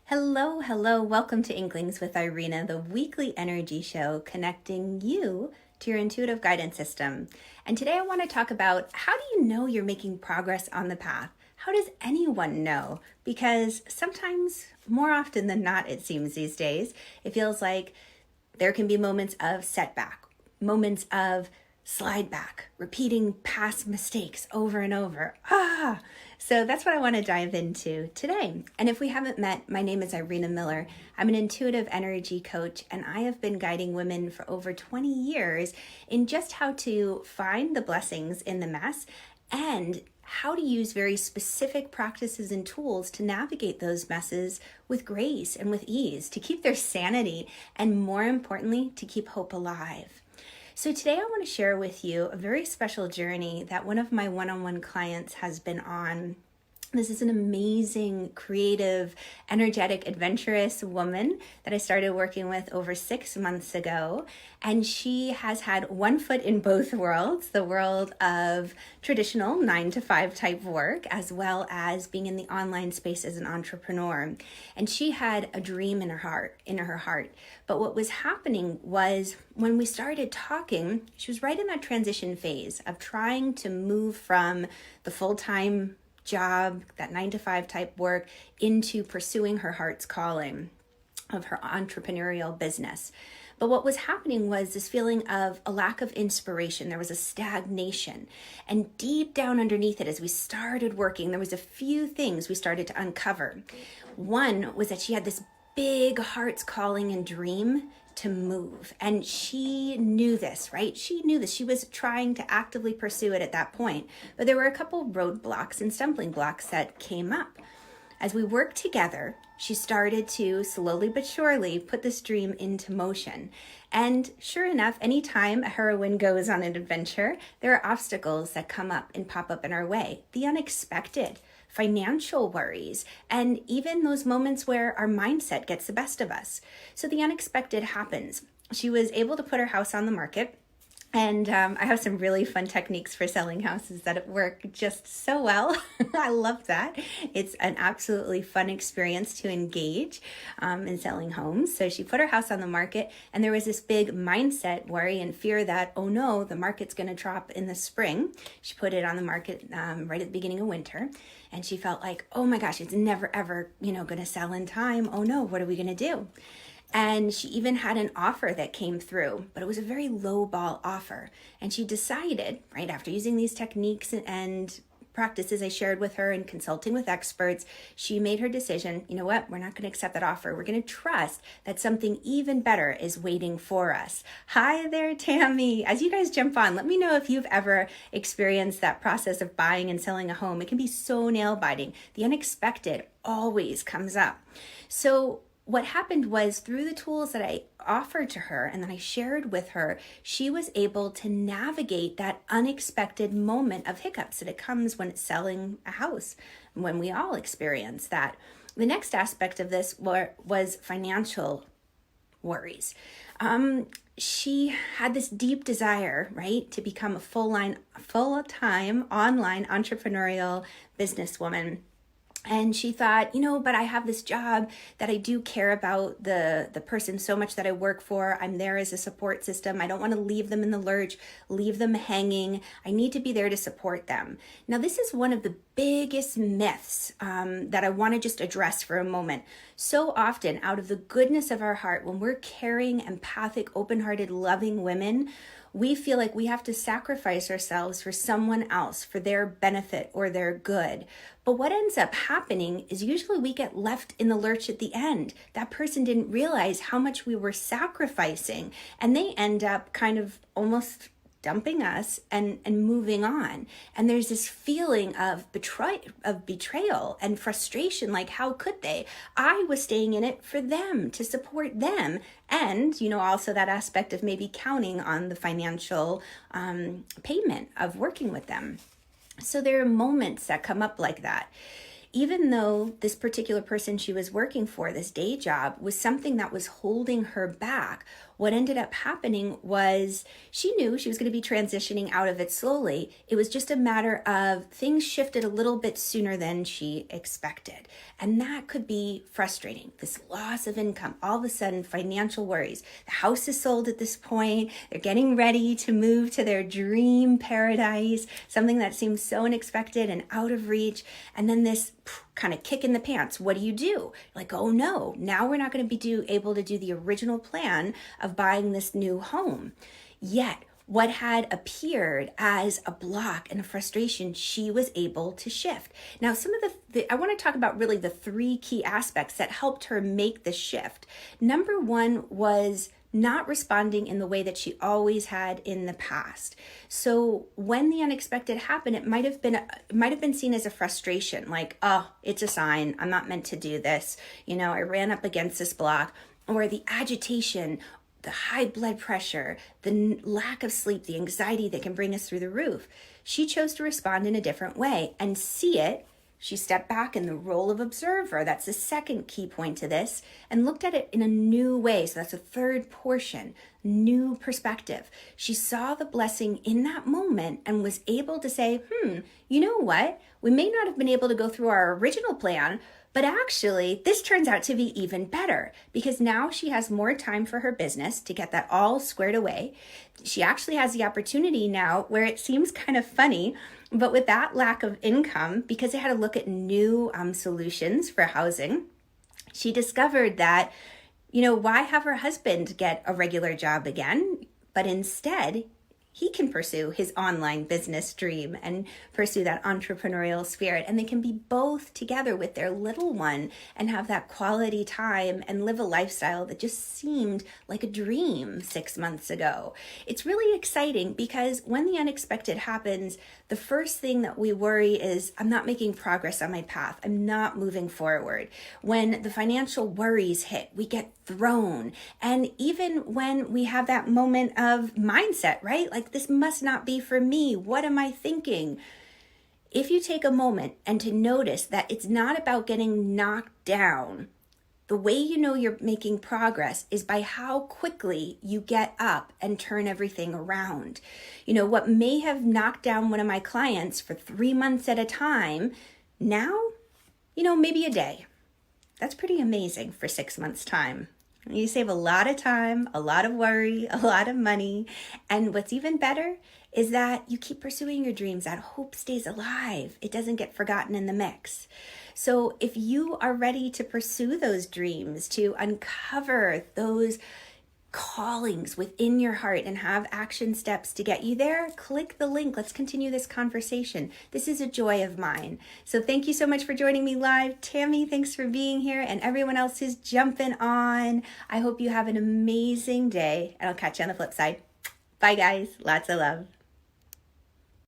Hello, hello. Welcome to Inklings with Irena, the weekly energy show connecting you to your intuitive guidance system. And today I want to talk about, how do you know you're making progress on the path? How does anyone know? Because sometimes, more often than not, it seems these days, it feels like there can be moments of setback, moments of slide back, repeating past mistakes over and over. So that's what I want to dive into today. And if we haven't met, my name is Irena Miller. I'm an intuitive energy coach, and I have been guiding women for over 20 years in just how to find the blessings in the mess and how to use very specific practices and tools to navigate those messes with grace and with ease, to keep their sanity, and more importantly, to keep hope alive. So today I want to share with you a very special journey that one of my one-on-one clients has been on. This is an amazing, creative, energetic, adventurous woman that I started working with over 6 months ago. And she has had one foot in both worlds, the world of traditional 9-to-5 type work, as well as being in the online space as an entrepreneur. And she had a dream in her heart. But what was happening was when we started talking, she was right in that transition phase of trying to move from the full-time job, that 9-to-5 type work, into pursuing her heart's calling of her entrepreneurial business. But what was happening was this feeling of a lack of inspiration. There was a stagnation. And deep down underneath it, as we started working, there was a few things we started to uncover. One was that she had this big heart's calling and dream to move. And she knew this, right? She knew this. She was trying to actively pursue it at that point. But there were a couple roadblocks and stumbling blocks that came up. As we worked together, she started to slowly but surely put this dream into motion. And sure enough, anytime a heroine goes on an adventure, there are obstacles that come up and pop up in our way. The unexpected, financial worries, and even those moments where our mindset gets the best of us. So the unexpected happens. She was able to put her house on the market. And I have some really fun techniques for selling houses that work just so well. I love that. It's an absolutely fun experience to engage in selling homes. So she put her house on the market, and there was this big mindset worry and fear that, oh no, the market's going to drop in the spring. She put it on the market right at the beginning of winter. And she felt like, oh my gosh, it's never ever, going to sell in time. Oh no, what are we going to do? And she even had an offer that came through, but it was a very low ball offer. And she decided, right after using these techniques and practices I shared with her and consulting with experts, she made her decision, you know what, we're not going to accept that offer. We're going to trust that something even better is waiting for us. Hi there, Tammy. As you guys jump on, let me know if you've ever experienced that process of buying and selling a home. It can be so nail biting. The unexpected always comes up. So what happened was, through the tools that I offered to her and that I shared with her, she was able to navigate that unexpected moment of hiccups that it comes when it's selling a house, when we all experience that. The next aspect of this was financial worries. She had this deep desire, right, to become a full-time online entrepreneurial businesswoman. And she thought, but I have this job that I do care about the person so much that I work for. I'm there as a support system. I don't want to leave them in the lurch, leave them hanging. I need to be there to support them. Now, this is one of the biggest myths that I want to just address for a moment. So often, out of the goodness of our heart, when we're caring, empathic, open-hearted, loving women, we feel like we have to sacrifice ourselves for someone else, for their benefit or their good. But what ends up happening is usually we get left in the lurch at the end. That person didn't realize how much we were sacrificing, and they end up kind of almost dumping us and moving on. And there's this feeling of betrayal and frustration, like, how could they? I was staying in it for them, to support them. And, also that aspect of maybe counting on the financial payment of working with them. So there are moments that come up like that. Even though this particular person she was working for, this day job, was something that was holding her back, what ended up happening was she knew she was going to be transitioning out of it slowly. It was just a matter of things shifted a little bit sooner than she expected. And that could be frustrating. This loss of income, all of a sudden financial worries. The house is sold at this point. They're getting ready to move to their dream paradise, something that seems so unexpected and out of reach. And then this kind of kick in the pants. What do? Like, oh no, now we're not going to be able to do the original plan of buying this new home. Yet, what had appeared as a block and a frustration, she was able to shift. Now, some of I want to talk about really the three key aspects that helped her make the shift. Number one was not responding in the way that she always had in the past. So when the unexpected happened, it might have been seen as a frustration, like, oh, it's a sign, I'm not meant to do this. I ran up against this block. Or the agitation, the high blood pressure, the lack of sleep, the anxiety that can bring us through the roof. She chose to respond in a different way and see it. She stepped back in the role of observer. That's the second key point to this, and looked at it in a new way. So that's a third portion, new perspective. She saw the blessing in that moment and was able to say, you know what? We may not have been able to go through our original plan, but actually, this turns out to be even better because now she has more time for her business to get that all squared away. She actually has the opportunity now where it seems kind of funny, but with that lack of income, because they had to look at new solutions for housing, she discovered that, why have her husband get a regular job again, but instead, he can pursue his online business dream and pursue that entrepreneurial spirit. And they can be both together with their little one and have that quality time and live a lifestyle that just seemed like a dream 6 months ago. It's really exciting because when the unexpected happens, the first thing that we worry is, I'm not making progress on my path. I'm not moving forward. When the financial worries hit, we get thrown. And even when we have that moment of mindset, right? Like, this must not be for me. What am I thinking? If you take a moment and to notice that it's not about getting knocked down, the way you know you're making progress is by how quickly you get up and turn everything around. What may have knocked down one of my clients for 3 months at a time, now, maybe a day. That's pretty amazing for 6 months' time. You save a lot of time, a lot of worry, a lot of money. And what's even better is that you keep pursuing your dreams. That hope stays alive. It doesn't get forgotten in the mix. So if you are ready to pursue those dreams, to uncover those callings within your heart and have action steps to get you there, click the link. Let's continue this conversation. This is a joy of mine. So thank you so much for joining me live. Tammy, thanks for being here, and everyone else who's jumping on. I hope you have an amazing day, and I'll catch you on the flip side. Bye guys. Lots of love.